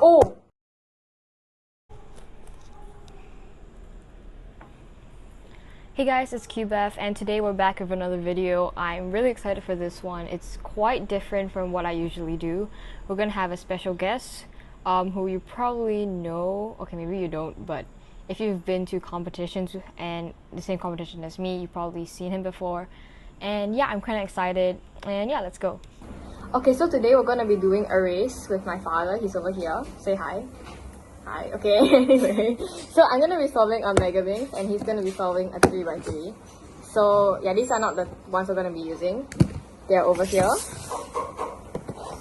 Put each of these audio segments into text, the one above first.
Oh! Hey guys, it's QBF and today we're back with another video. I'm really excited for this one. It's quite different from what I usually do. We're gonna have a special guest who you probably know. Okay, maybe you don't, but if you've been to competitions and the same competition as me, you've probably seen him before. And yeah, I'm kind of excited. And yeah, let's go. Okay, so today we're gonna be doing a race with my father. He's over here. Say hi. Hi. Okay, anyway. So I'm gonna be solving a Megaminx and he's gonna be solving a 3x3. So yeah, these are not the ones we're gonna be using. They're over here.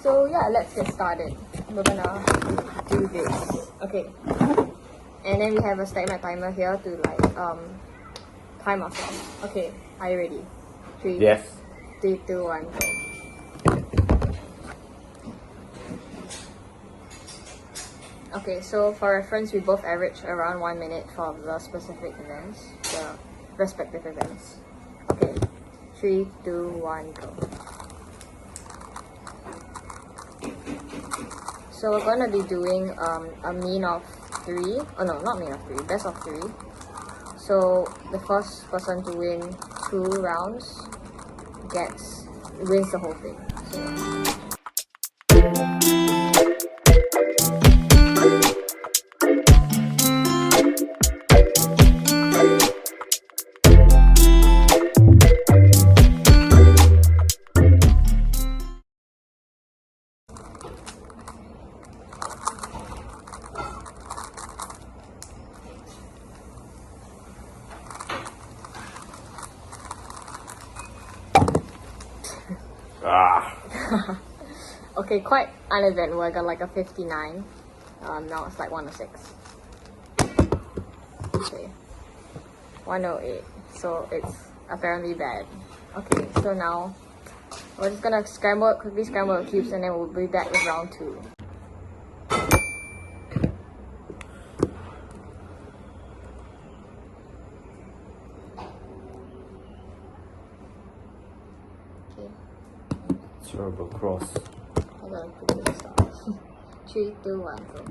So yeah, let's get started. We're gonna do this. Okay. And then we have a stack mat timer here to like time ourselves. Okay, are you ready? 3, yes. 3, 2, 1, go. Okay, so for reference, we both average around 1 minute for the specific events, the respective events. Okay, 3, 2, 1, go. So we're gonna be doing a mean of 3. Oh no, not mean of 3, best of 3. So the first person to win 2 rounds wins the whole thing. So, okay, quite uneventful. I got like a 59. Now it's like 106. Okay, 108. So it's apparently bad. Okay, so now we're just gonna quickly scramble the cubes and then we'll be back with round 2. Okay. Terrible cross. I gotta quickly start. 3, 2, 1, go.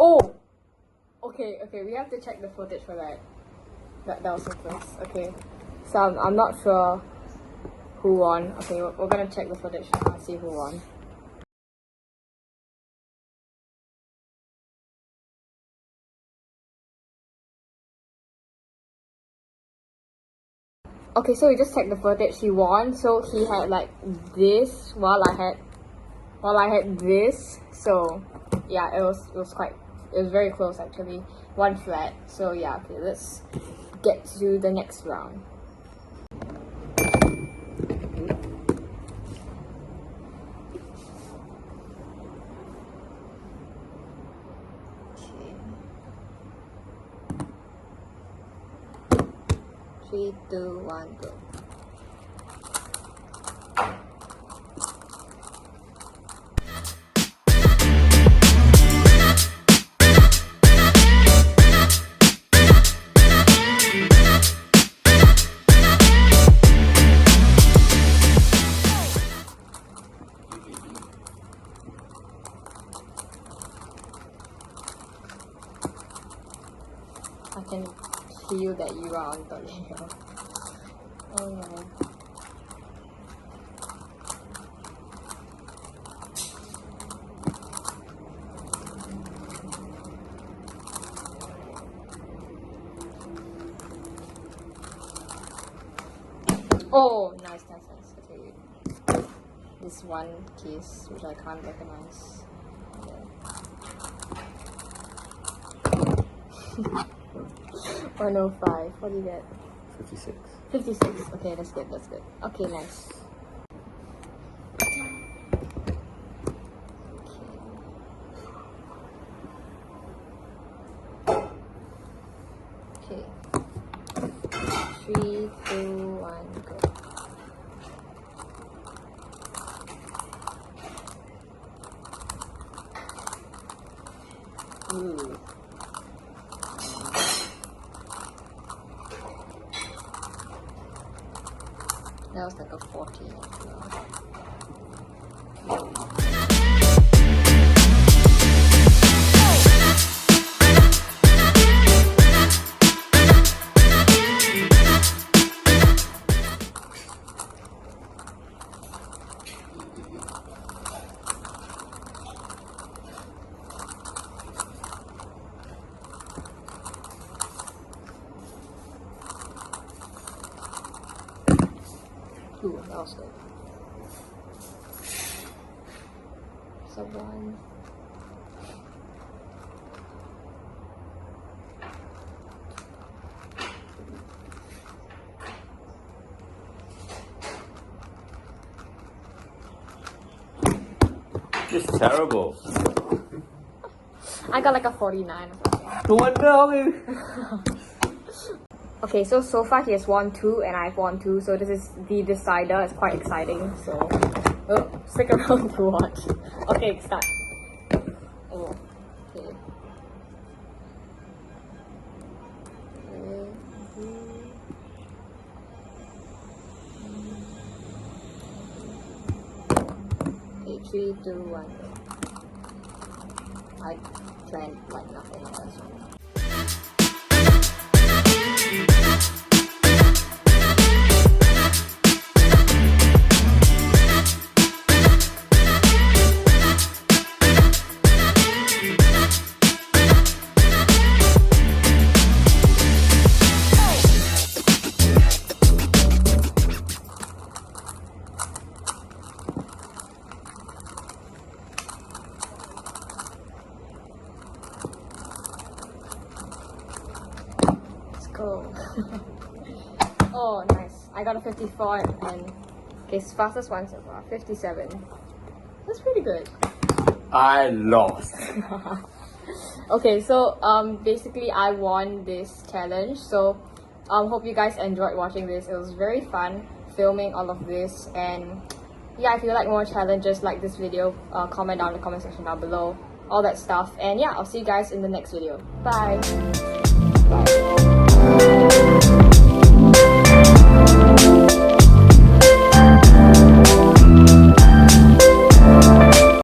Oh! Okay, we have to check the footage for that. That was so close. Okay. So I'm not sure who won. Okay, we're gonna check the footage and see who won. Okay, so we just checked the footage. He won, so he had like this while I had this. So yeah, it was very close actually. 1 flat. So yeah, okay, let's get to the next round. Okay. 3, 2, 1, go. I can feel that you are on top here. Oh no. Oh, nice. Okay, this one case which I can't recognize. Yeah. 105. What do you get? 56. 56. Okay, that's good, that's good. Okay, nice. Okay. 3, 2, 1, go. Ooh. That was like a 14 as well. Ooh, that was good. Sub 1. It's terrible. I got like a 49 or something. Oh no! Okay, so far he has won 2 and I've won 2, so this is the decider. It's quite exciting, so stick around to watch. Okay, start. Oh, okay. Okay, 3, 2, 1. I planned like nothing on this one. Go. Oh, nice. I got a 54 and okay, fastest one so far, 57. That's pretty good. I lost. Okay, so basically I won this challenge. So hope you guys enjoyed watching this. It was very fun filming all of this, and yeah, if you like more challenges like this video, comment down in the comment section down below, all that stuff. And yeah, I'll see you guys in the next video. Bye.